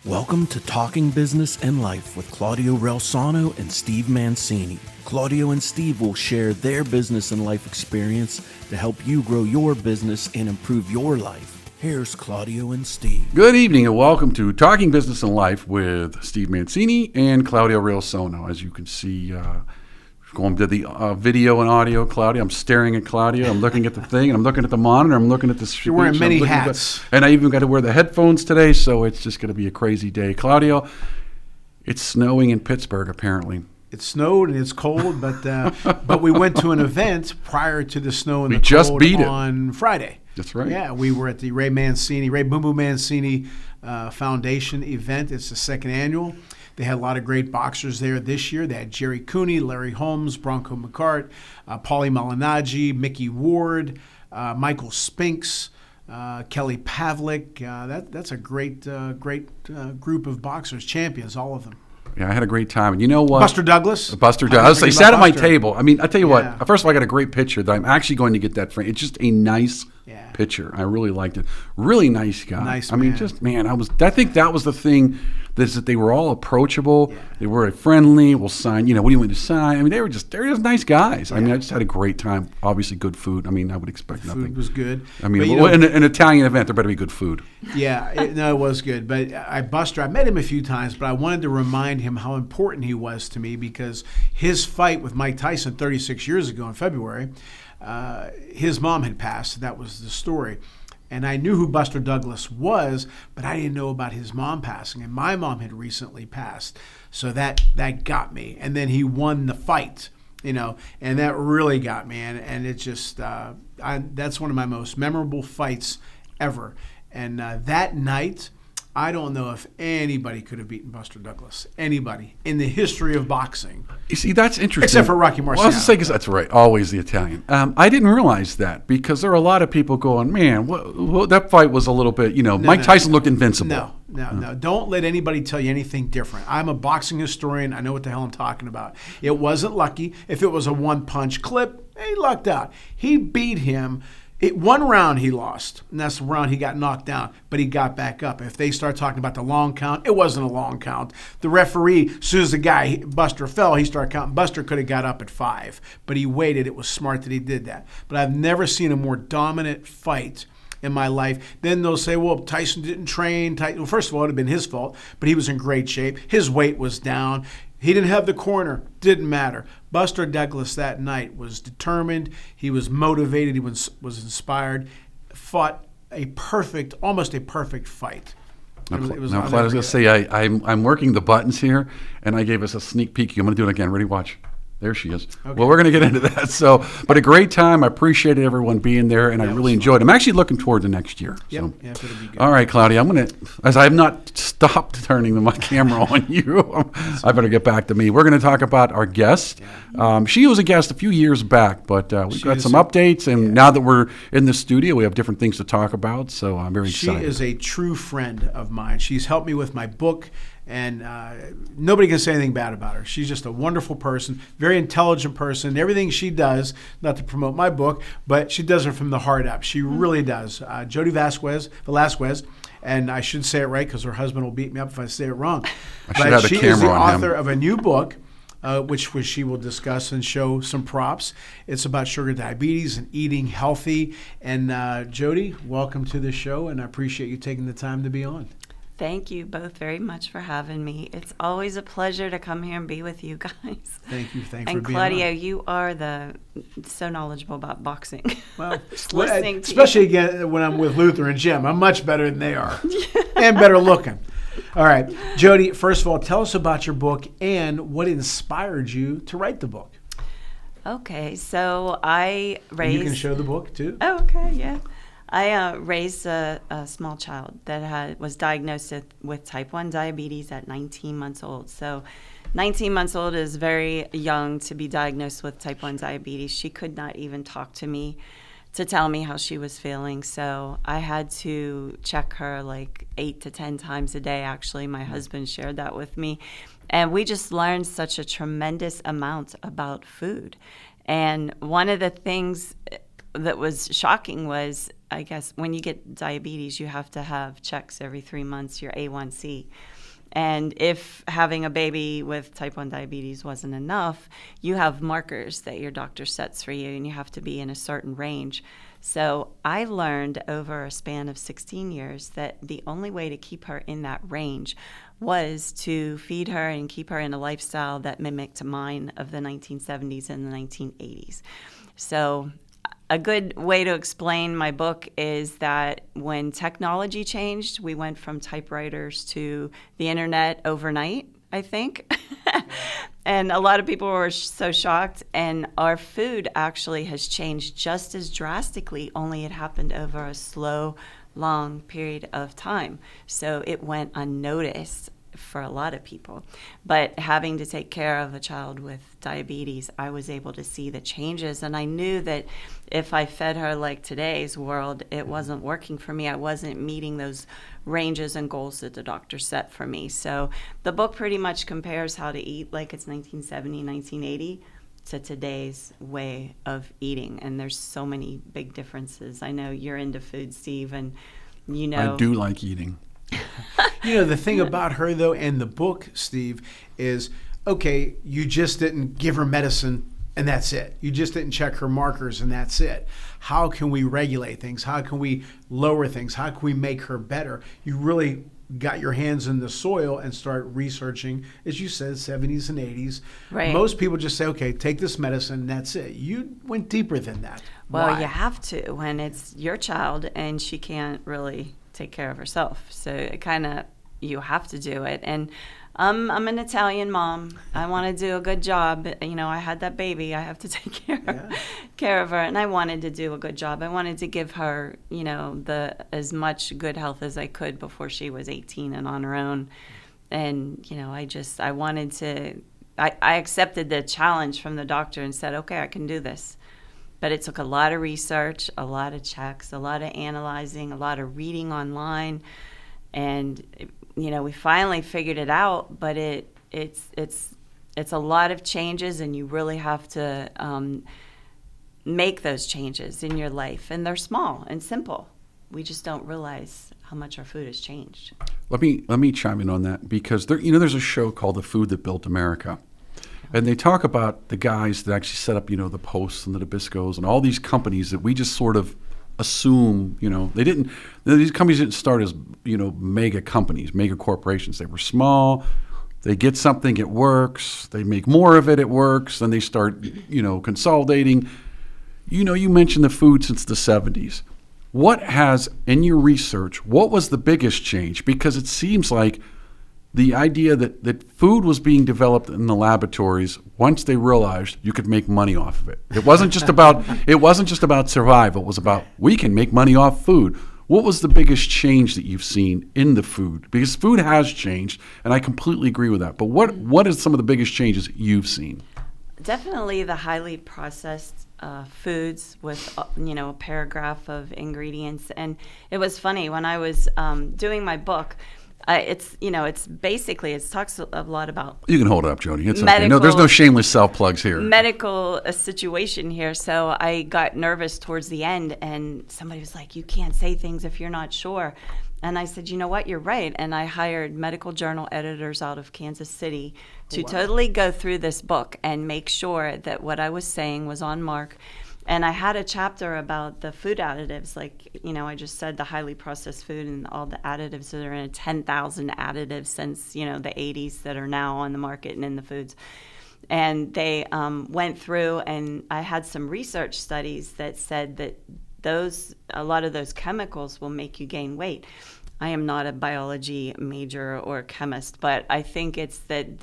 Welcome to Talking Business and Life with Claudio Relsano and Steve Mancini. Claudio and Steve will share their business and life experience to help you grow your business and improve your life. Here's Claudio and Steve. Good evening and welcome to Talking Business and Life with Steve Mancini and Claudio Relsano. As you can see, going to the video and audio, Claudio. I'm staring at Claudio. I'm looking at the thing, and I'm looking at the monitor. I'm looking at the screen. You're wearing many hats. And I even got to wear the headphones today, so it's just going to be a crazy day. Claudio, it's snowing in Pittsburgh, apparently. It snowed and it's cold, but we went to an event prior to the snow and we the just cold beat it on Friday. That's right. Yeah, we were at the Ray Boom Boom Mancini Foundation event. It's the second annual. They had a lot of great boxers there this year. They had Jerry Cooney, Larry Holmes, Bronco McCart, Paulie Malignaggi, Mickey Ward, Michael Spinks, Kelly Pavlik. That's a great group of boxers, champions, all of them. Yeah, I had a great time. And you know what? Buster Douglas. He sat at my table. I mean, I tell you Yeah. what. First of all, I got a great picture that I'm actually going to get that frame. It's just a nice picture. I really liked it. Really nice guy. Nice I mean, man. I think that was the thing, is that they were all approachable. Yeah. They were friendly. We'll sign. What do you want to sign? I mean, they were just nice guys. Yeah. I mean, I just had a great time. Obviously, good food. I mean, I would expect nothing. Food was good. I mean, But, in an Italian event, there better be good food. Yeah, it was good. But I met him a few times, but I wanted to remind him how important he was to me, because his fight with Mike Tyson 36 years ago in February, his mom had passed. That was the story. And I knew who Buster Douglas was, but I didn't know about his mom passing. And my mom had recently passed. So that got me. And then he won the fight, and that really got me. And it just, that's one of my most memorable fights ever. And that night, I don't know if anybody could have beaten Buster Douglas. Anybody in the history of boxing. You see, that's interesting. Except for Rocky Marciano. Well, I was just saying, that's right. Always the Italian. I didn't realize that, because there are a lot of people going, man, that fight was a little bit, Mike Tyson looked invincible. No. Don't let anybody tell you anything different. I'm a boxing historian. I know what the hell I'm talking about. It wasn't lucky. If it was a one-punch clip, he lucked out. He beat him. One round he lost, and that's the round he got knocked down, but he got back up. If they start talking about the long count, it wasn't a long count. The referee, as soon as the guy, Buster, fell, he started counting. Buster could have got up at 5, but he waited. It was smart that he did that. But I've never seen a more dominant fight in my life. Then they'll say, well, Tyson didn't train. Well, first of all, it would have been his fault, but he was in great shape. His weight was down. He didn't have the corner. Didn't matter. Buster Douglas that night was determined. He was motivated. He was inspired. Fought almost a perfect fight. Now, Claude, I was going to say, I'm working the buttons here, and I gave us a sneak peek. I'm going to do it again. Ready? Watch. There she is. Okay. Well, we're going to get into that. But a great time. I appreciated everyone being there, and I really enjoyed it. I'm actually looking forward to next year. Yep. So. Yeah, it'll be good. All right, Claudia, as I have not stopped turning my camera on you, I better get back to me. We're going to talk about our guest. Yeah. She was a guest a few years back, but we've got some updates, and now that we're in the studio, we have different things to talk about, so I'm very excited. She is a true friend of mine. She's helped me with my book. And nobody can say anything bad about her. She's just a wonderful person, very intelligent person. Everything she does, not to promote my book, but she does it from the heart up. She really does. Jodi Velazquez, and I should say it right because her husband will beat me up if I say it wrong. But she is the author of a new book, which she will discuss and show some props. It's about sugar diabetes and eating healthy. And Jodi, welcome to the show, and I appreciate you taking the time to be on. Thank you both very much for having me. It's always a pleasure to come here and be with you guys. Thank you. Thanks and for being Claudio, on. You are so knowledgeable about boxing. Well, listening to especially you. Again when I'm with Luther and Jim, I'm much better than they are, and better looking. All right, Jodi. First of all, tell us about your book and what inspired you to write the book. Okay, so I raised. You can show the book too. Oh, okay, yeah. I raised a small child that was diagnosed with type 1 diabetes at 19 months old. So 19 months old is very young to be diagnosed with type 1 diabetes. She could not even talk to me to tell me how she was feeling. So I had to check her like 8 to 10 times a day. Actually, my husband shared that with me. And we just learned such a tremendous amount about food. And one of the things that was shocking was I guess when you get diabetes, you have to have checks every 3 months, your A1C. And if having a baby with type 1 diabetes wasn't enough, you have markers that your doctor sets for you, and you have to be in a certain range. So I learned over a span of 16 years that the only way to keep her in that range was to feed her and keep her in a lifestyle that mimicked mine of the 1970s and the 1980s. So a good way to explain my book is that when technology changed, we went from typewriters to the internet overnight, I think. And a lot of people were so shocked. And our food actually has changed just as drastically, only it happened over a slow, long period of time. So it went unnoticed for a lot of people. But having to take care of a child with diabetes, I was able to see the changes. And I knew that if I fed her like today's world, it wasn't working for me. I wasn't meeting those ranges and goals that the doctor set for me. So the book pretty much compares how to eat like it's 1970, 1980 to today's way of eating. And there's so many big differences. I know you're into food, Steve, and you know. I do like eating. The thing about her, though, and the book, Steve, is, okay, you just didn't give her medicine and that's it. You just didn't check her markers and that's it. How can we regulate things? How can we lower things? How can we make her better? You really got your hands in the soil and start researching, as you said, 70s and 80s. Right. Most people just say, okay, take this medicine and that's it. You went deeper than that. Well, Why? you have to when it's your child and she can't really take care of herself. So it kind of, you have to do it. And I'm an Italian mom. I want to do a good job. I had that baby. I have to take care of her. And I wanted to do a good job. I wanted to give her, as much good health as I could before she was 18 and on her own. And, I wanted to, I accepted the challenge from the doctor and said, okay, I can do this. But it took a lot of research, a lot of checks, a lot of analyzing, a lot of reading online. And, we finally figured it out, but it's a lot of changes, and you really have to make those changes in your life. And they're small and simple. We just don't realize how much our food has changed. Let me chime in on that, because there's a show called The Food That Built America. And they talk about the guys that actually set up, the Posts and the Nabiscos and all these companies that we just sort of assume, these companies didn't start as, mega companies, mega corporations. They were small. They get something, it works. They make more of it, it works. Then they start, consolidating. You mentioned the food since the 70s. What has, in your research, what was the biggest change? Because it seems like the idea that food was being developed in the laboratories once they realized you could make money off of it. It wasn't just about survival. It was about, we can make money off food. What was the biggest change that you've seen in the food? Because food has changed, and I completely agree with that. But what is some of the biggest changes you've seen? Definitely the highly processed foods with a paragraph of ingredients. And it was funny when I was doing my book. It talks a lot about. You can hold it up, Jodi. It's okay. No, there's no shameless self plugs here. Medical situation here. So I got nervous towards the end, and somebody was like, "You can't say things if you're not sure." And I said, "You know what? You're right." And I hired medical journal editors out of Kansas City to totally go through this book and make sure that what I was saying was on mark. And I had a chapter about the food additives, like, I just said the highly processed food and all the additives that are in 10,000 additives since, the 80s that are now on the market and in the foods. And they went through, and I had some research studies that said that a lot of those chemicals will make you gain weight. I am not a biology major or chemist, but I think it's that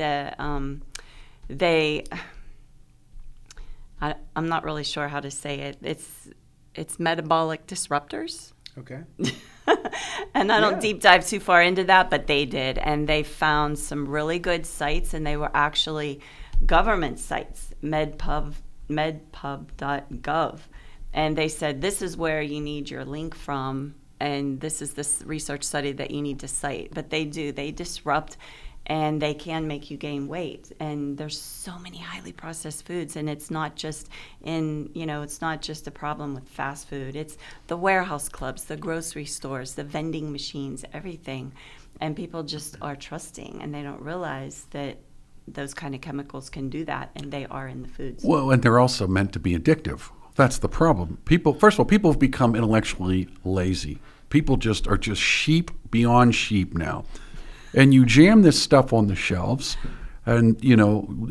I'm not really sure how to say it. It's metabolic disruptors. Okay. And I don't deep dive too far into that, but they did. And they found some really good sites, and they were actually government sites, medpub.gov. And they said, this is where you need your link from, and this is this research study that you need to cite. But they disrupt and they can make you gain weight. And there's so many highly processed foods, and it's not just it's not just a problem with fast food. It's the warehouse clubs, the grocery stores, the vending machines, everything. And people just are trusting, and they don't realize that those kind of chemicals can do that, and they are in the foods. Well, and they're also meant to be addictive. That's the problem. First of all, people have become intellectually lazy. People are just sheep beyond sheep now. And you jam this stuff on the shelves, and,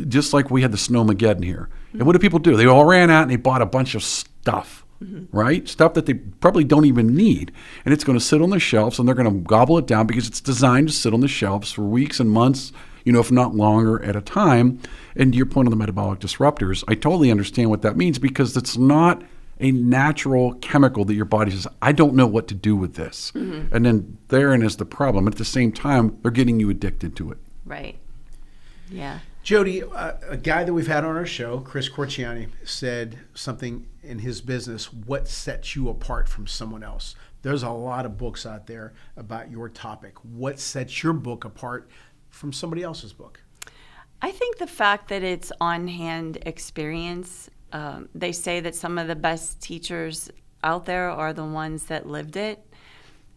just like we had the Snowmageddon here. Mm-hmm. And what do people do? They all ran out and they bought a bunch of stuff, right? Stuff that they probably don't even need. And it's going to sit on the shelves, and they're going to gobble it down because it's designed to sit on the shelves for weeks and months, if not longer at a time. And to your point on the metabolic disruptors, I totally understand what that means, because it's not a natural chemical that your body says, I don't know what to do with this. Mm-hmm. And then therein is the problem. At the same time, they're getting you addicted to it. Right. Yeah. Jodi, a guy that we've had on our show, Chris Corciani, said something in his business, what sets you apart from someone else? There's a lot of books out there about your topic. What sets your book apart from somebody else's book? I think the fact that it's on-hand experience. They say that some of the best teachers out there are the ones that lived it.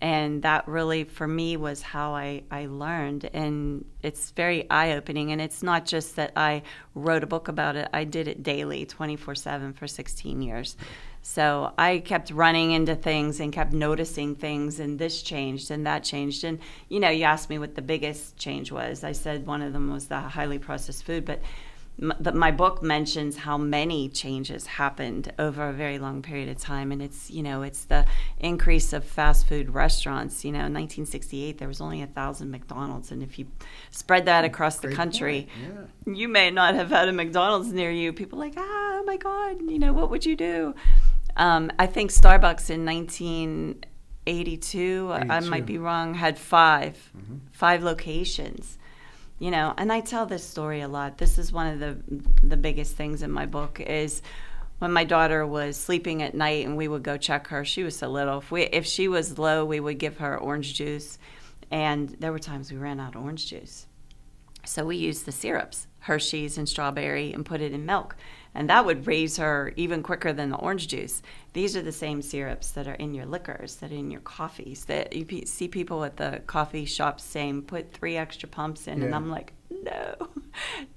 And that really, for me, was how I learned. And it's very eye-opening. And it's not just that I wrote a book about it. I did it daily, 24/7 for 16 years. So I kept running into things and kept noticing things, and this changed and that changed. And, you asked me what the biggest change was. I said one of them was the highly processed food. But my book mentions how many changes happened over a very long period of time, and it's the increase of fast food restaurants. In 1968 there was only 1,000 McDonald's, and if you spread that across the country, you may not have had a McDonald's near you. People are like, oh my God, what would you do? I think Starbucks in 1982, I might be wrong, had five locations. And I tell this story a lot. This is one of the biggest things in my book is when my daughter was sleeping at night and we would go check her. She was so little. If she was low, we would give her orange juice. And there were times we ran out of orange juice. So we used the syrups, Hershey's and strawberry, and put it in milk. And that would raise her even quicker than the orange juice. These are the same syrups that are in your liquors, that are in your coffees, that you see people at the coffee shops saying, put 3 extra pumps in. Yeah. And I'm like, no,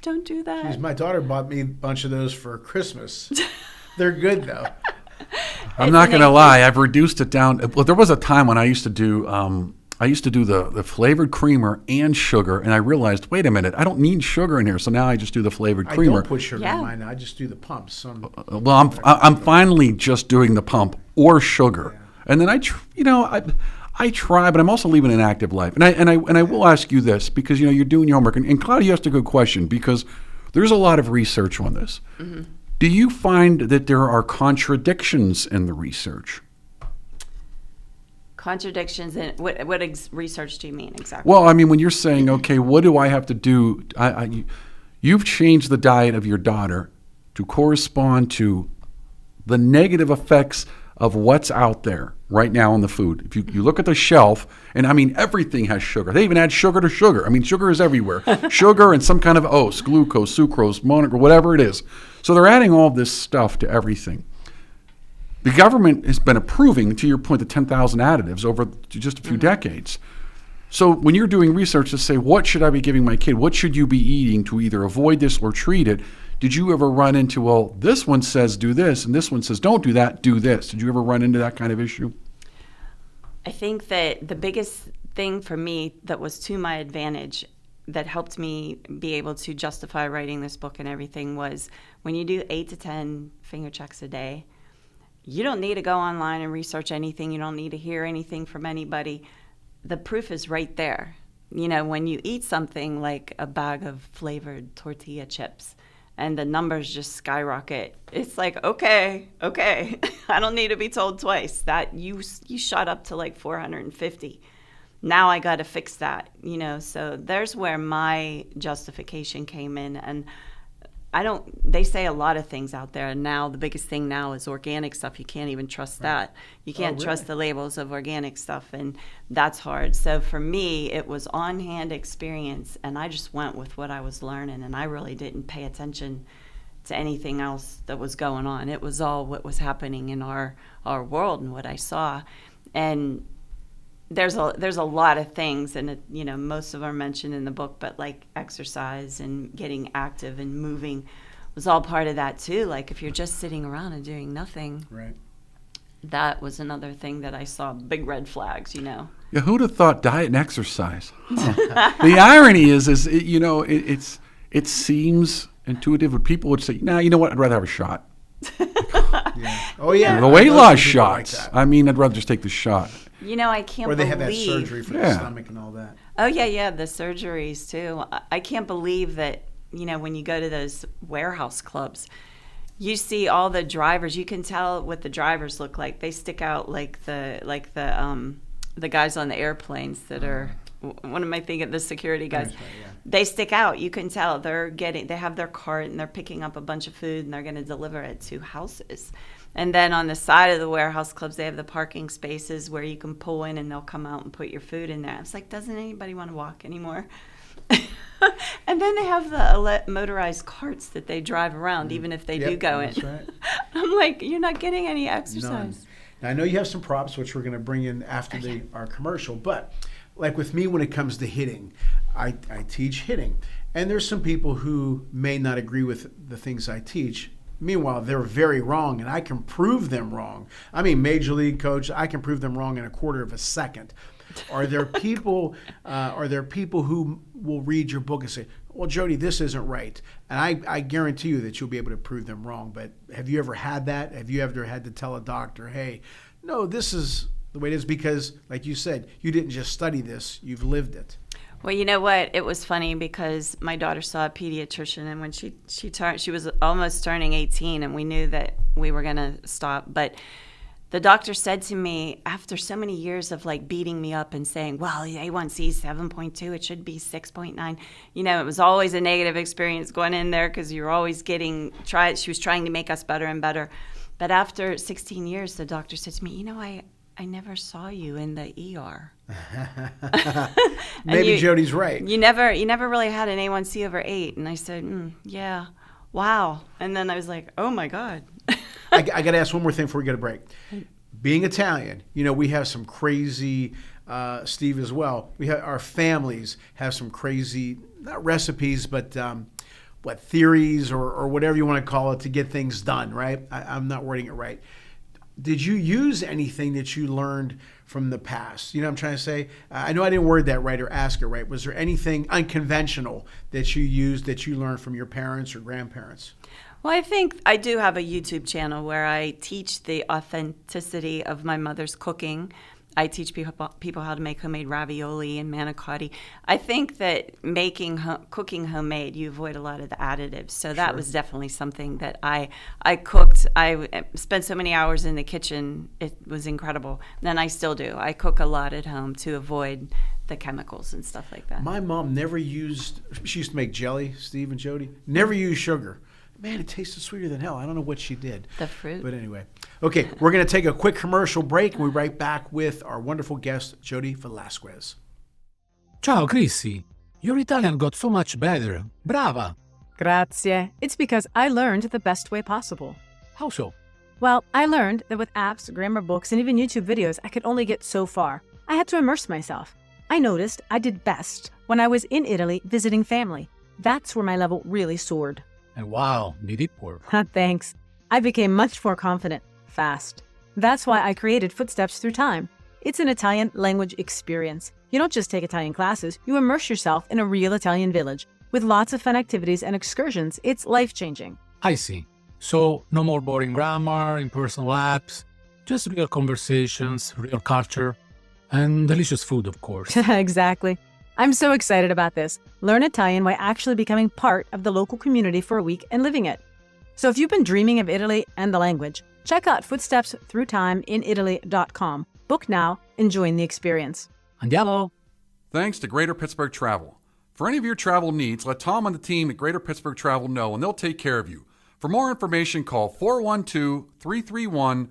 don't do that. Jeez, my daughter bought me a bunch of those for Christmas. They're good, though. I'm not going to lie. I've reduced it down. Well, there was a time when I used to do the flavored creamer and sugar, and I realized, wait a minute, I don't need sugar in here. So now I just do the flavored creamer. I don't put sugar in mine. I just do the pumps. Well, I'm finally just doing the pump or sugar, and then I try, but I'm also leaving an active life. And I will ask you this, because you're doing your homework, and Claudia asked a good question, because there's a lot of research on this. Mm-hmm. Do you find that there are contradictions in the research? Contradictions in what research do you mean exactly? Well, I mean, when you're saying, okay, what do I have to do? You've changed the diet of your daughter to correspond to the negative effects of what's out there right now in the food. If you look at the shelf, and I mean, everything has sugar. They even add sugar to sugar. I mean, sugar is everywhere. Sugar and some kind of oats, glucose, sucrose, monomer, whatever it is. So they're adding all this stuff to everything. The government has been approving, to your point, the 10,000 additives over just a few decades. So when you're doing research to say, what should I be giving my kid? What should you be eating to either avoid this or treat it? Did you ever run into, well, this one says do this, and this one says don't do that, do this? Did you ever run into that kind of issue? I think that the biggest thing for me that was to my advantage that helped me be able to justify writing this book and everything was when you do 8 to 10 finger checks a day, you don't need to go online and research anything. You don't need to hear anything from anybody. The proof is right there. When you eat something like a bag of flavored tortilla chips and the numbers just skyrocket, it's like, okay, I don't need to be told twice that you shot up to like 450. Now I got to fix that, so there's where my justification came in. And they say a lot of things out there. And now the biggest thing now is organic stuff. You can't even trust that. You can't trust the labels of organic stuff. And that's hard. So for me, it was on-hand experience. And I just went with what I was learning. And I really didn't pay attention to anything else that was going on. It was all what was happening in our world and what I saw. And there's a lot of things, and most of them are mentioned in the book, but like exercise and getting active and moving was all part of that too. Like if you're just sitting around and doing nothing, right? That was another thing that I saw, big red flags. Yeah, who'd have thought diet and exercise? Huh. The irony is it seems intuitive, but people would say, "Nah, you know what? I'd rather have a shot." Yeah. Oh yeah, the weight loss shots. Like I'd rather just take the shot. I can't believe. Or they have that surgery for the stomach and all that. Oh, yeah, the surgeries, too. I can't believe that, when you go to those warehouse clubs, you see all the drivers. You can tell what the drivers look like. They stick out like the guys on the airplanes that are, what am I thinking, the security guys. Right, yeah. They stick out. You can tell they have their cart and they're picking up a bunch of food and they're going to deliver it to houses. And then on the side of the warehouse clubs, they have the parking spaces where you can pull in and they'll come out and put your food in there. I was like, doesn't anybody want to walk anymore? And then they have the motorized carts that they drive around, even if they do go in. That's right. I'm like, you're not getting any exercise. None. Now, I know you have some props, which we're going to bring in after our commercial, but like with me when it comes to hitting, I teach hitting. And there's some people who may not agree with the things I teach. Meanwhile, they're very wrong, and I can prove them wrong. I mean, major league coach, I can prove them wrong in a quarter of a second. Are there people who will read your book and say, well, Jodi, this isn't right? And I guarantee you that you'll be able to prove them wrong. But have you ever had that? Have you ever had to tell a doctor, hey, no, this is the way it is? Because, like you said, you didn't just study this, you've lived it. Well, you know what? It was funny because my daughter saw a pediatrician, and when she was almost turning 18, and we knew that we were going to stop. But the doctor said to me, after so many years of like beating me up and saying, well, A1C is 7.2, it should be 6.9. It was always a negative experience going in there because you're always she was trying to make us better and better. But after 16 years, the doctor said to me, I never saw you in the ER. Maybe Jodi's right. You never really had an A1C over 8. And I said, yeah, wow. And then I was like, oh my God. I got to ask one more thing before we get a break. Being Italian, we have some crazy, Steve as well. Our families have some crazy, not recipes, but theories or whatever you want to call it to get things done, right? I'm not wording it right. Did you use anything that you learned from the past? You know what I'm trying to say? I know I didn't word that right or ask it right. Was there anything unconventional that you used that you learned from your parents or grandparents? Well, I think I do have a YouTube channel where I teach the authenticity of my mother's cooking. I teach people how to make homemade ravioli and manicotti. I think that cooking homemade, you avoid a lot of the additives. So that was definitely something that I cooked. I spent so many hours in the kitchen. It was incredible. And I still do. I cook a lot at home to avoid the chemicals and stuff like that. My mom she used to make jelly, Steve and Jodi, never used sugar. Man, it tasted sweeter than hell. I don't know what she did. The fruit. But anyway. Okay, we're going to take a quick commercial break and we'll be right back with our wonderful guest, Jodi Velazquez. Ciao, Chrissy. Your Italian got so much better. Brava. Grazie. It's because I learned the best way possible. How so? Well, I learned that with apps, grammar books, and even YouTube videos, I could only get so far. I had to immerse myself. I noticed I did best when I was in Italy visiting family. That's where my level really soared. And wow, did it work? Thanks. I became much more confident, fast. That's why I created Footsteps Through Time. It's an Italian language experience. You don't just take Italian classes, you immerse yourself in a real Italian village. With lots of fun activities and excursions, it's life-changing. I see. So, no more boring grammar, impersonal apps, just real conversations, real culture, and delicious food, of course. Exactly. I'm so excited about this. Learn Italian by actually becoming part of the local community for a week and living it. So if you've been dreaming of Italy and the language, check out Footsteps Through Time in Italy.com. Book now and join the experience. Andiamo! Thanks to Greater Pittsburgh Travel. For any of your travel needs, let Tom and the team at Greater Pittsburgh Travel know, and they'll take care of you. For more information, call 412-331-2244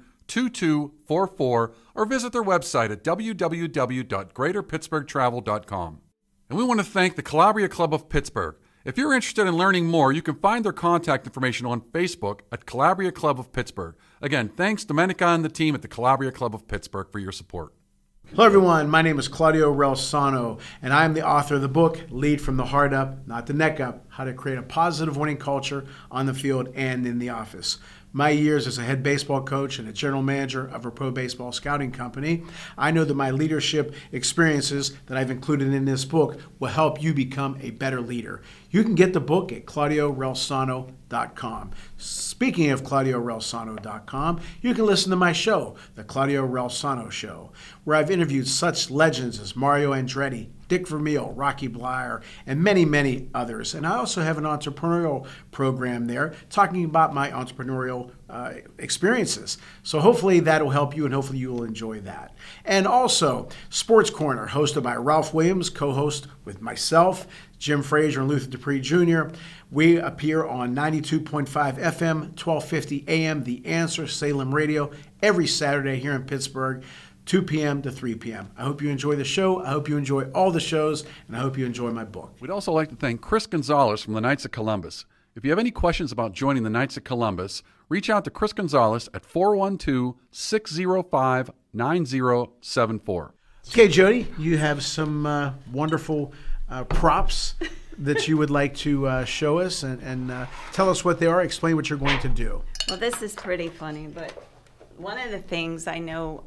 or visit their website at www.greaterpittsburghtravel.com. And we want to thank the Calabria Club of Pittsburgh. If you're interested in learning more, you can find their contact information on Facebook at Calabria Club of Pittsburgh. Again, thanks Domenica and the team at the Calabria Club of Pittsburgh for your support. Hello, everyone. My name is Claudio Relsano, and I am the author of the book, Lead from the Heart Up, Not the Neck Up, How to Create a Positive Winning Culture on the Field and in the Office. My years as a head baseball coach and a general manager of a pro baseball scouting company, I know that my leadership experiences that I've included in this book will help you become a better leader. You can get the book at ClaudioRelsano.com. Speaking of ClaudioRelsano.com, you can listen to my show, The Claudio Relsano Show, where I've interviewed such legends as Mario Andretti, Dick Vermeil, Rocky Bleier, and many, many others. And I also have an entrepreneurial program there talking about my entrepreneurial experiences. So hopefully that will help you, and hopefully you will enjoy that. And also, Sports Corner, hosted by Ralph Williams, co-host with myself, Jim Frazier, and Luther Dupree Jr. We appear on 92.5 FM, 1250 AM, The Answer, Salem Radio, every Saturday here in Pittsburgh, 2 p.m. to 3 p.m. I hope you enjoy the show. I hope you enjoy all the shows, and I hope you enjoy my book. We'd also like to thank Chris Gonzalez from the Knights of Columbus. If you have any questions about joining the Knights of Columbus, reach out to Chris Gonzalez at 412-605-9074. Okay, Jodi, you have some wonderful props that you would like to show us and tell us what they are. Explain what you're going to do. Well, this is pretty funny, but one of the things I know,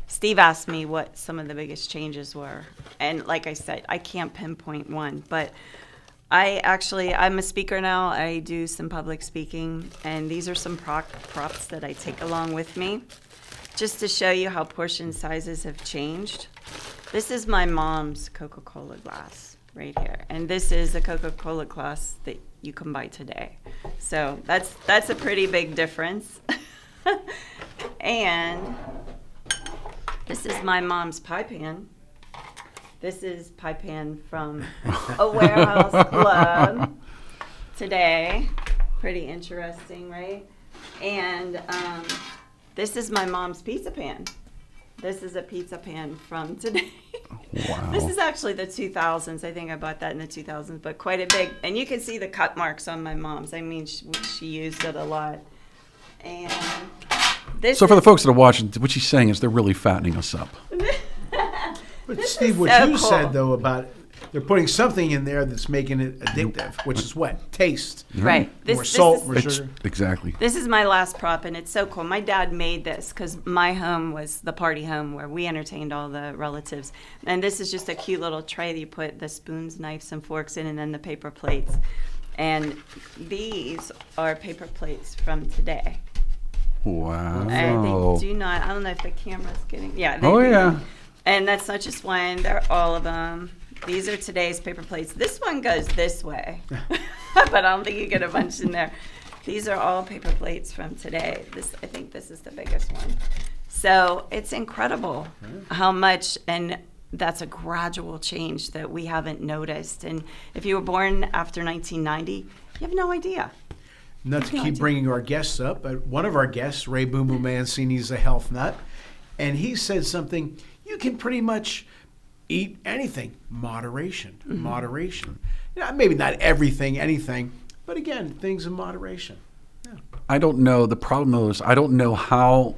Steve asked me what some of the biggest changes were. And like I said, I can't pinpoint one, but I'm a speaker now. I do some public speaking, and these are some props that I take along with me just to show you how portion sizes have changed. This is my mom's Coca-Cola glass right here, and this is a Coca-Cola glass that you can buy today. So that's a pretty big difference. And this is my mom's pie pan. This is pie pan from a warehouse club today. Pretty interesting, right? And this is my mom's pizza pan. This is a pizza pan from today. Wow. This is actually the 2000s. I think I bought that in the 2000s, but quite a big. And you can see the cut marks on my mom's. I mean, she used it a lot. And this So for the folks that are watching, what she's saying is they're really fattening us up. But This Steve, is what so you cool. said, though, about they're putting something in there that's making it addictive, which is what? Taste. Right. More salt, more It's- sugar. exactly. This is my last prop, and it's so cool. My dad made this because my home was the party home where we entertained all the relatives. And this is just a cute little tray that you put the spoons, knives, and forks in, and then the paper plates. And these are paper plates from today. Wow. And they do not, I don't know if the camera's getting, yeah. They Oh, do. yeah. And that's not just one, they're all of them. These are today's paper plates. This one goes this way, but I don't think you get a bunch in there. These are all paper plates from today. I think this is the biggest one. So it's incredible how much, and that's a gradual change that we haven't noticed. And if you were born after 1990, you have no idea. Not to No keep idea. bringing our guests up, but one of our guests, Ray Boom Boom Mancini, is a health nut, and he said something, you can pretty much eat anything. Moderation. Mm-hmm. Moderation. Maybe not everything, anything, but again, things in moderation. I don't know. The problem is I don't know how.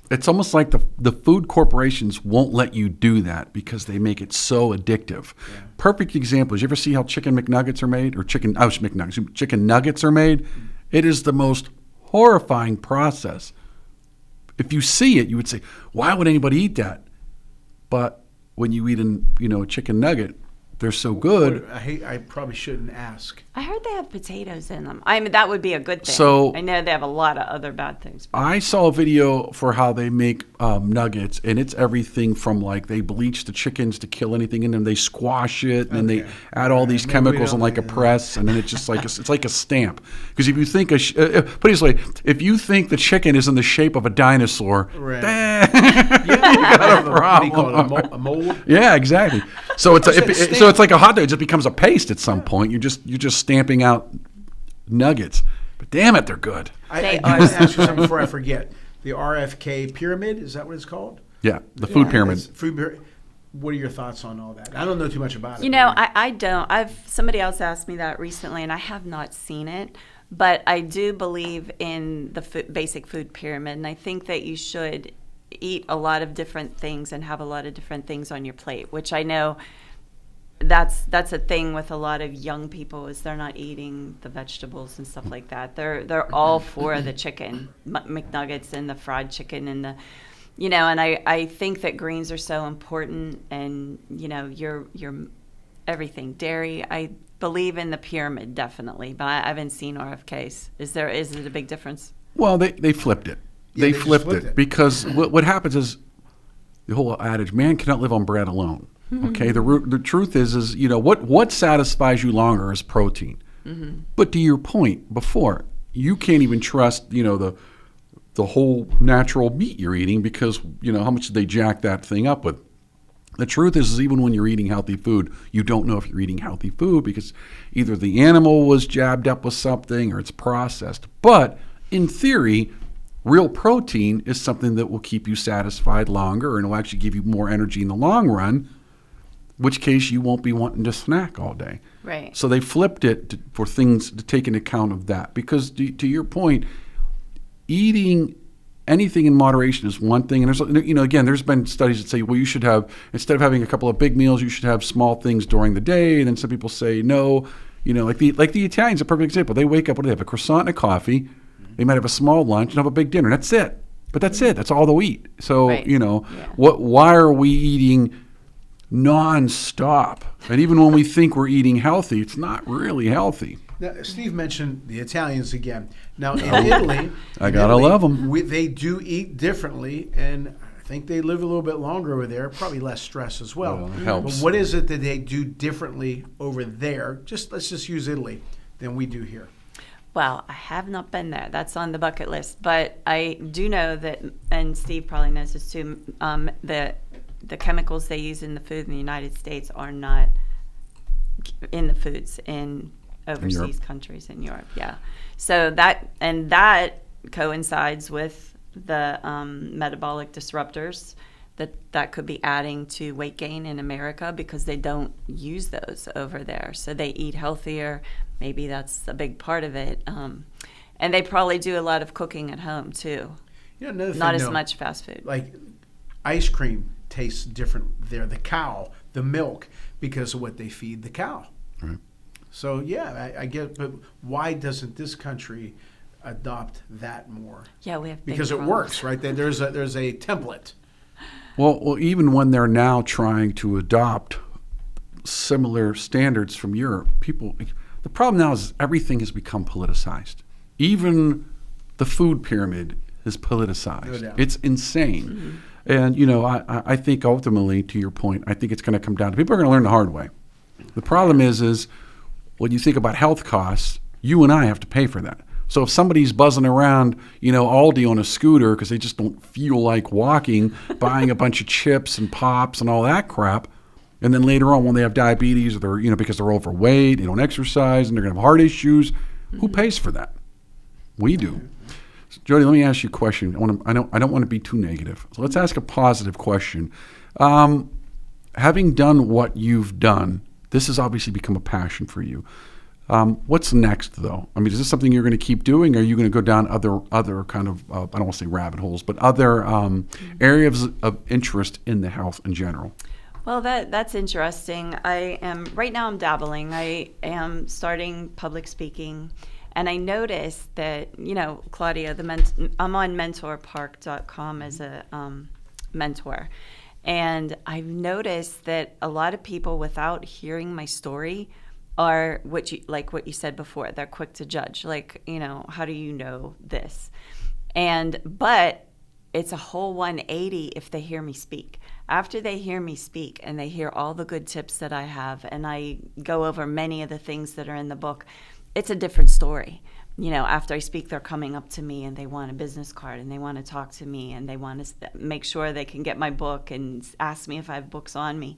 It's almost like the food corporations won't let you do that because they make it so addictive. Yeah. Perfect example is, you ever see how chicken McNuggets are made, or chicken nuggets are made? It is the most horrifying process. If you see it, you would say, why would anybody eat that? But when you eat a chicken nugget, they're so good. I probably shouldn't ask. I heard they have potatoes in them. I mean, that would be a good thing. So- I know they have a lot of other bad things. But I saw a video for how they make nuggets, and it's everything from, like, they bleach the chickens to kill anything in them. They squash it, and then they add all these Maybe we chemicals don't on, like, a like that. press, and then it's just like it's like a stamp. Because if you think put it this way, if you think the chicken is in the shape of a dinosaur, Right. you got a problem. What do you call it, a mold? Yeah, exactly. So it's Is that so So it's like a hot dog. It just becomes a paste at some point. You're just stamping out nuggets. But damn it, they're good. I ask you something before I forget. The RFK pyramid, is that what it's called? Yeah, the food pyramid. What are your thoughts on all that? I don't know too much about it. You know, I don't. Somebody else asked me that recently, and I have not seen it. But I do believe in the basic food pyramid, and I think that you should eat a lot of different things and have a lot of different things on your plate, which I know that's a thing with a lot of young people, is they're not eating the vegetables and stuff like that. They're all for the chicken McNuggets and the fried chicken and the, you know, and I think that greens are so important, and you know, your everything, dairy. I believe in the pyramid definitely, but I haven't seen RFKs. Is it a big difference? Well, they flipped it. They flipped it because what happens is the whole adage, man cannot live on bread alone. Okay, the truth is you know what satisfies you longer is protein. Mm-hmm. But to your point before, you can't even trust, you know, the whole natural meat you're eating, because you know how much did they jack that thing up with. The truth is even when you're eating healthy food, you don't know if you're eating healthy food because either the animal was jabbed up with something or it's processed. But in theory, real protein is something that will keep you satisfied longer and will actually give you more energy in the long run, which case you won't be wanting to snack all day. Right. So they flipped it for things to take into account of that. Because to your point, eating anything in moderation is one thing. And there's, you know, again, there's been studies that say, well, you should have, instead of having a couple of big meals, you should have small things during the day. And then some people say, no, you know, like the Italians, a perfect example. They wake up, what do they have? A croissant and a coffee. They might have a small lunch and have a big dinner. That's it. But that's it. That's all they'll eat. So, right. You know, why are we eating nonstop? And even when we think we're eating healthy, it's not really healthy. Now, Steve mentioned the Italians again. Now, in Italy, I gotta love them. They do eat differently, and I think they live a little bit longer over there, probably less stress as well. Well, it helps. But what is it that they do differently over there? Let's just use Italy than we do here. Well, I have not been there. That's on the bucket list. But I do know that, and Steve probably knows this too, the chemicals they use in the food in the United States are not in the foods in overseas countries in Europe. Yeah. So that coincides with the metabolic disruptors that could be adding to weight gain in America, because they don't use those over there. So they eat healthier. Maybe that's a big part of it. And they probably do a lot of cooking at home too. You know, another thing, not as much fast food. Like ice cream tastes different there. The cow, the milk, because of what they feed the cow. Right. So yeah, I get. But why doesn't this country adopt that more? Yeah, we have because it works, right? There's a template. Well, even when they're now trying to adopt similar standards from Europe, the problem now is everything has become politicized. Even the food pyramid is politicized. No doubt. It's insane. Mm-hmm. And, you know, I think ultimately, to your point, I think it's going to come down to people are going to learn the hard way. The problem is when you think about health costs, you and I have to pay for that. So if somebody's buzzing around, you know, Aldi on a scooter because they just don't feel like walking, buying a bunch of chips and pops and all that crap, and then later on when they have diabetes or they're, you know, because they're overweight, they don't exercise, and they're going to have heart issues, who pays for that? We do. So, Jodi, let me ask you a question. I don't want to be too negative. So let's ask a positive question. Having done what you've done, this has obviously become a passion for you. What's next, though? I mean, is this something you're going to keep doing? Or are you going to go down other kind of, I don't want to say rabbit holes, but other areas of interest in the health in general? Well, that's interesting. Right now I'm dabbling. I am starting public speaking. And I noticed that, you know, Claudia, I'm on mentorpark.com as a mentor. And I've noticed that a lot of people, without hearing my story, are what you said before. They're quick to judge. Like, you know, how do you know this? But it's a whole 180 if they hear me speak. After they hear me speak and they hear all the good tips that I have, and I go over many of the things that are in the book, it's a different story. after I speak, they're coming up to me and they want a business card and they want to talk to me and they want to make sure they can get my book and ask me if I have books on me.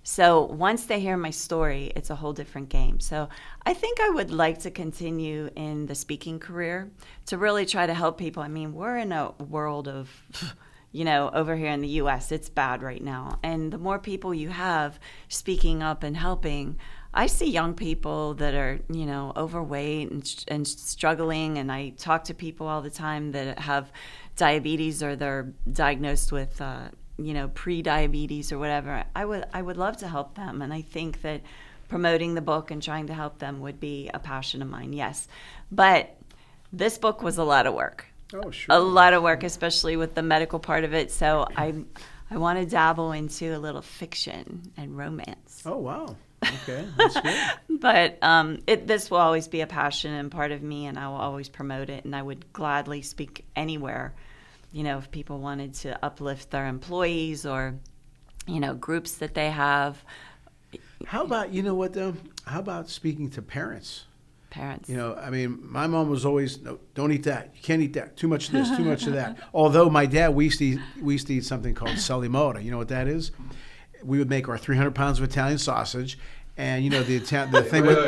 So once they hear my story, it's a whole different game. So I think I would like to continue in the speaking career to really try to help people. I mean, we're in a world of, over here in the U.S., it's bad right now. And the more people you have speaking up and helping, I see young people that are, overweight and struggling, and I talk to people all the time that have diabetes or they're diagnosed with, pre-diabetes or whatever. I would love to help them, and I think that promoting the book and trying to help them would be a passion of mine, yes. But this book was a lot of work. Oh, sure. A lot of work, especially with the medical part of it. So I want to dabble into a little fiction and romance. Oh, wow. Okay, that's good. But this will always be a passion and part of me, and I will always promote it. And I would gladly speak anywhere, if people wanted to uplift their employees or, groups that they have. How about, though? How about speaking to parents? Parents. My mom was always, no, don't eat that. You can't eat that. Too much of this, too much of that. Although my dad, we used to eat something called salimota. You know what that is? We would make our 300 pounds of Italian sausage, and the thing. Wait.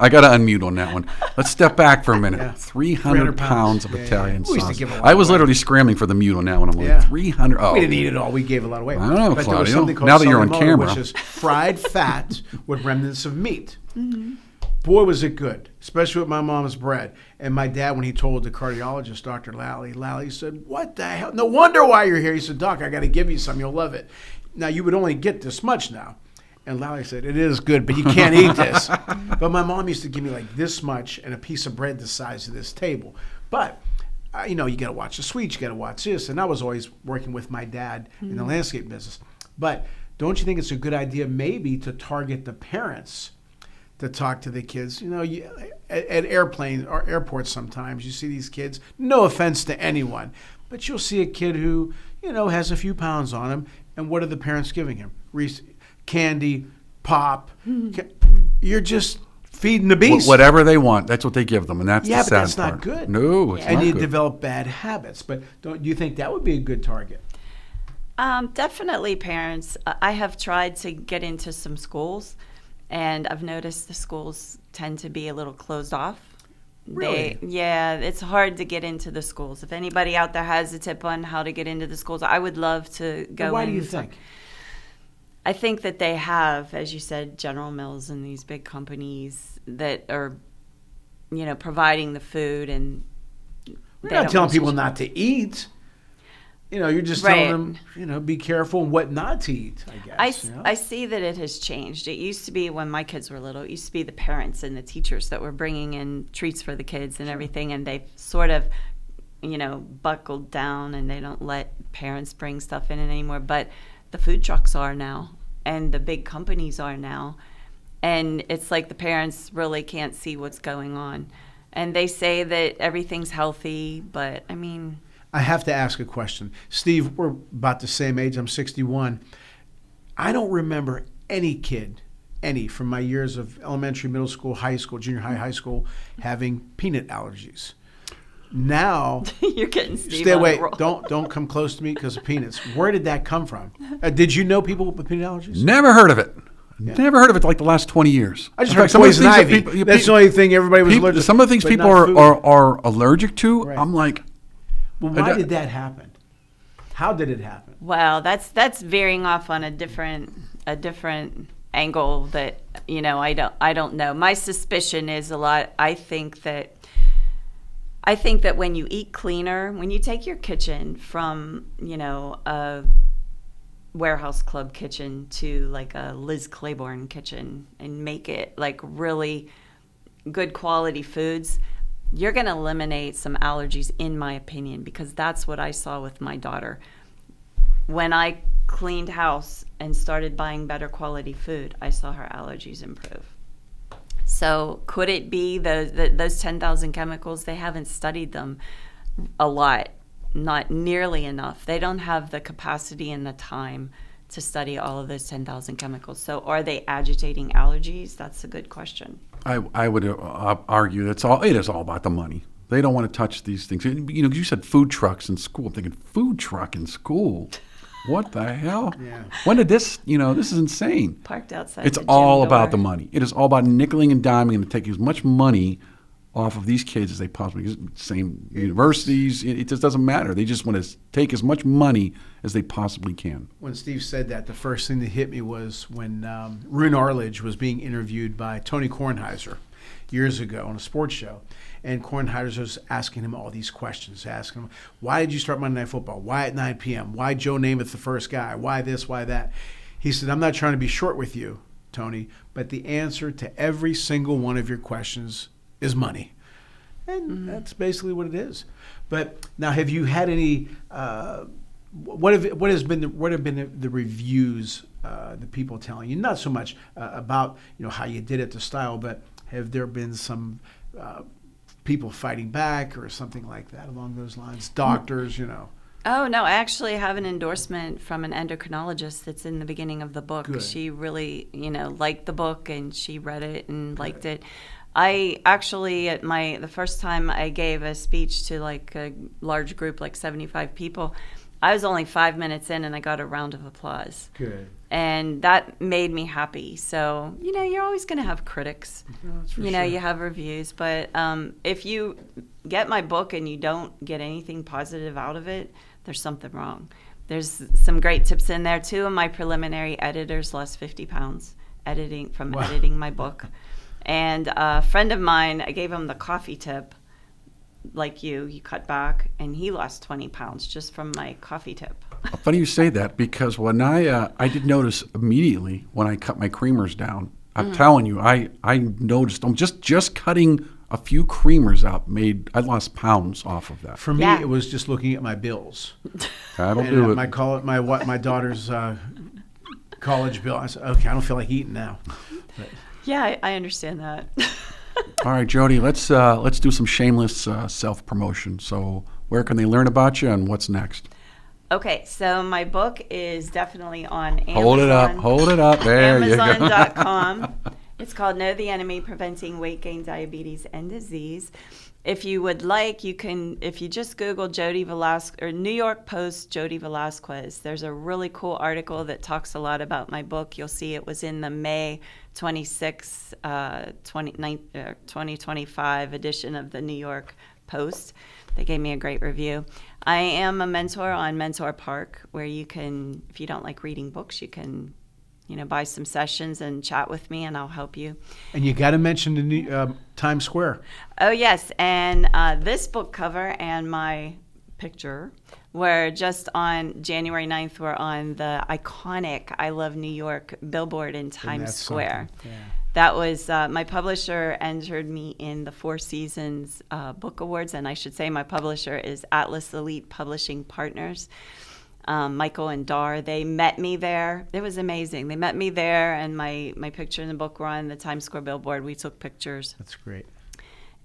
I gotta unmute on that one. Let's step back for a minute. Yeah. 300 pounds of Italian We used to sausage. give a lot I was away. literally scrambling for the mute on that one. I'm like, Yeah. 300. Oh, We didn't eat it all. We gave a lot away. I don't know, But there was Claudio. something called Now that you're on salimota, camera. which is fried fat with remnants of meat. Mm-hmm. Boy, was it good, especially with my mom's bread. And my dad, when he told the cardiologist, Dr. Lally said, "What the hell? No wonder why you're here." He said, "Doc, I got to give you some. You'll love it." Now, you would only get this much now. And Lally said, "It is good, but you can't eat this." But my mom used to give me like this much and a piece of bread the size of this table. But, you got to watch the sweets, you got to watch this. And I was always working with my dad in the landscape business. But don't you think it's a good idea maybe to target the parents to talk to the kids? At airplanes or airports sometimes you see these kids, no offense to anyone, but you'll see a kid who, has a few pounds on him. And what are the parents giving him? Candy, pop. You're just feeding the beast. Whatever they want, that's what they give them, and that's the but sad that's part. not good. No, it's And not you good. develop bad habits. But do you think that would be a good target? Definitely parents. I have tried to get into some schools, and I've noticed the schools tend to be a little closed off. Really? It's hard to get into the schools. If anybody out there has a tip on how to get into the schools, I would love to go in. Why do you think? I think that they have, as you said, General Mills and these big companies that are, providing the food, and We're not telling people not to eat. You're just telling them, be careful and what not to eat, I guess. I see that it has changed. It used to be when my kids were little, it used to be the parents and the teachers that were bringing in treats for the kids and everything, and they've sort of, buckled down, and they don't let parents bring stuff in anymore. But the food trucks are now, and the big companies are now, and it's like the parents really can't see what's going on. And they say that everything's healthy, but I mean... I have to ask a question. Steve, we're about the same age. I'm 61. I don't remember any kid, from my years of elementary, middle school, high school, junior high school, having peanut allergies. Now, You're getting Steve stay on away. the roll. Don't come close to me because of peanuts. Where did that come from? Did you know people with peanut allergies? Never heard of it. Never heard of it like the last 20 years. I just In heard fact, some of the poison things that ivy. people- That's the only thing everybody was allergic to. Some of the things but people not food. are allergic to, Right. I'm like, Well, why did that happen? How did it happen? Well, that's veering off on a different angle that I don't know. My suspicion is a lot. I think that when you eat cleaner, when you take your kitchen from a warehouse club kitchen to like a Liz Claiborne kitchen and make it like really good quality foods, you're going to eliminate some allergies, in my opinion, because that's what I saw with my daughter. When I cleaned house and started buying better quality food, I saw her allergies improve. So could it be those 10,000 chemicals? They haven't studied them a lot, not nearly enough. They don't have the capacity and the time to study all of those 10,000 chemicals. So are they agitating allergies? That's a good question. I would argue it is all about the money. They don't want to touch these things. You know, you said food trucks in school. I'm thinking, food truck in school? What the hell? Yeah. When did this, this is insane. Parked outside It's the gym all about door. the money. It is all about nickeling and diming and taking as much money off of these kids as they possibly can. Same universities, it just doesn't matter. They just want to take as much money as they possibly can. When Steve said that, the first thing that hit me was when Rune Arledge was being interviewed by Tony Kornheiser years ago on a sports show. And Kornheiser was asking him all these questions, asking him, why did you start Monday Night Football? Why at 9 p.m.? Why Joe Namath the first guy? Why this, why that? He said, I'm not trying to be short with you, Tony, but the answer to every single one of your questions is money. And that's basically what it is. But now, have you had any, what have been the reviews, the people telling you, not so much about, how you did it, the style, but have there been some people fighting back or something like that along those lines? Doctors, Oh, no, I actually have an endorsement from an endocrinologist that's in the beginning of the book. Good. She really, liked the book and she read it and liked it. I actually, the first time I gave a speech to like a large group, like 75 people, I was only 5 minutes in and I got a round of applause. Good. And that made me happy. So, you're always going to have critics. No, that's for You sure. have reviews. But if you get my book and you don't get anything positive out of it, there's something wrong. There's some great tips in there. 2 of my preliminary editors lost 50 pounds editing my book. And a friend of mine, I gave him the coffee tip, like he cut back, and he lost 20 pounds just from my coffee tip. Funny you say that, because when I did notice immediately when I cut my creamers down. I'm telling you, I noticed just cutting a few creamers out I lost pounds off of that. For me, Yeah. it was just looking at my bills. That'll do it. My daughter's college bill. I said, okay, I don't feel like eating now. But, Yeah, I understand that. All right, Jodi, let's do some shameless self-promotion. So where can they learn about you and what's next? Okay, so my book is definitely on Amazon. Hold it up. There you go. Amazon.com. It's called Know the Enemy, Preventing Weight Gain, Diabetes, and Disease. If you would like, you can, if you just Google Jodi Velazquez, or New York Post Jodi Velazquez, there's a really cool article that talks a lot about my book. You'll see it was in the May 26, 2025 edition of the New York Post. They gave me a great review. I am a mentor on Mentor Park, where you can, if you don't like reading books, you can, buy some sessions and chat with me, and I'll help you. and you got to mention the new, Times Square. Oh, yes. And this book cover and my picture were just on January 9th, were on the iconic I Love New York billboard in Times that's Square. something. Yeah. That was, my publisher entered me in the Four Seasons Book Awards, and I should say my publisher is Atlas Elite Publishing Partners. Michael and Dar, they met me there. It was amazing. They met me there, and my picture in the book were on the Times Square billboard. We took pictures. That's great.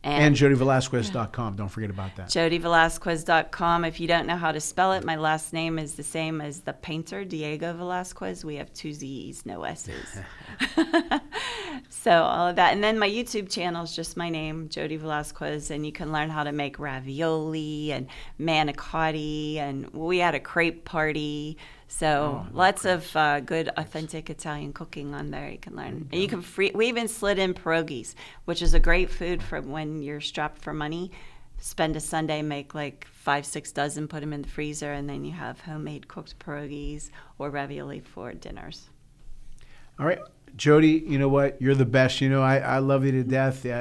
And JodiVelasquez.com. Don't forget about that. JodiVelasquez.com. If you don't know how to spell it, my last name is the same as the painter, Diego Velazquez. We have 2 Z's, no S's. So all of that. And then my YouTube channel is just my name, Jodi Velazquez, and you can learn how to make ravioli and manicotti, and we had a crepe party. So lots of good, authentic Italian cooking on there you can learn. And you can we even slid in pierogies, which is a great food for when you're strapped for money. Spend a Sunday, make like 5-6 dozen, put them in the freezer, and then you have homemade cooked pierogies or ravioli for dinners. All right. Jodi, you know what? You're the best. I love you to death. Yeah,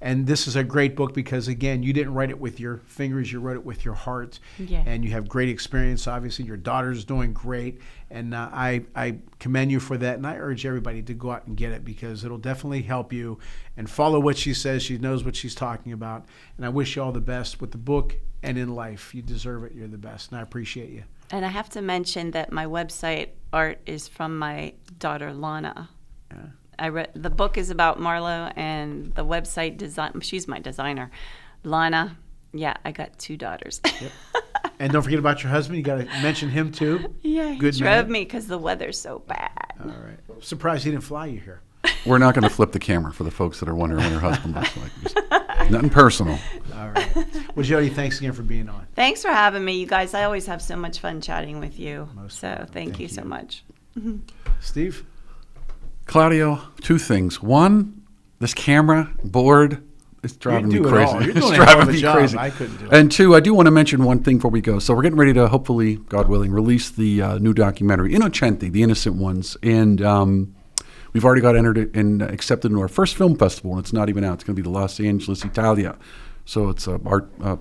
and this is a great book because, again, you didn't write it with your fingers. You wrote it with your heart. Yeah. And you have great experience, obviously. Your daughter's doing great. And I commend you for that. And I urge everybody to go out and get it because it'll definitely help you and follow what she says. She knows what she's talking about. And I wish you all the best with the book and in life. You deserve it. You're the best. And I appreciate you. And I have to mention that my website art is from my daughter, Lana. Yeah. The book is about Marlo, and the website design. She's my designer, Lana. Yeah, I got 2 daughters. Yep. And don't forget about your husband. You got to mention him too. Yeah, he Good drove man. me because the weather's so bad. All right. Surprised he didn't fly you here. We're not going to flip the camera for the folks that are wondering what her husband looks like. Just nothing personal. All right. Well, Jodi, thanks again for being on. Thanks for having me, you guys. I always have so much fun chatting with you. Most So welcome. thank you so much. Steve? Claudio, two things. One, this camera board is driving me do it crazy. all. You're It's doing a hell driving of a me job. crazy. I couldn't do it. And two, I do want to mention one thing before we go. So we're getting ready to hopefully, God willing, release the new documentary, Innocenti, The Innocent Ones. And we've already got entered and accepted into our first film festival, and it's not even out. It's going to be the Los Angeles, Italia. So it's a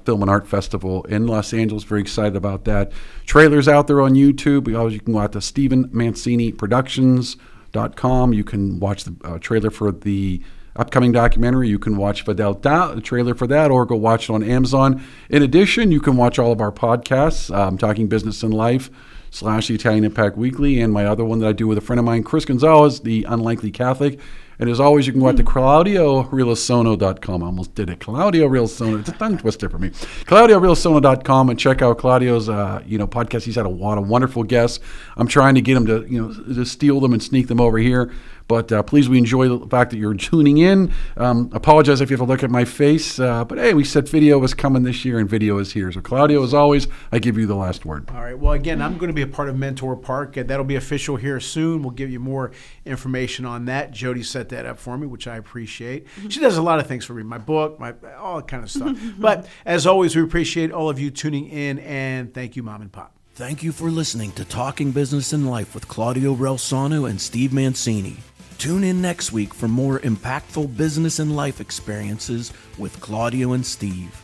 film and art festival in Los Angeles. Very excited about that. Trailers out there on YouTube. You can go out to StephenManciniProductions.com. You can watch the trailer for the upcoming documentary. You can watch Fedelta, the trailer for that, or go watch it on Amazon. In addition, you can watch all of our podcasts, Talking Business and Life / the Italian Impact Weekly, and my other one that I do with a friend of mine, Chris Gonzalez, The Unlikely Catholic. And as always, you can go out to ClaudioRilasono.com. I almost did it. Claudio Rilasono. It's a tongue twister for me. ClaudioRilasono.com, and check out Claudio's podcast. He's had a lot of wonderful guests. I'm trying to get him to steal them and sneak them over here. But please, we enjoy the fact that you're tuning in. Apologize if you have to look at my face. But hey, we said video was coming this year, and video is here. So Claudio, as always, I give you the last word. All right. Well, again, I'm going to be a part of Mentor Park. That'll be official here soon. We'll give you more information on that. Jodi set that up for me, which I appreciate. She does a lot of things for me. My book, all that kind of stuff. But as always, we appreciate all of you tuning in, and thank you, Mom and Pop. Thank you for listening to Talking Business and Life with Claudio Relsano and Steve Mancini. Tune in next week for more impactful business and life experiences with Claudio and Steve.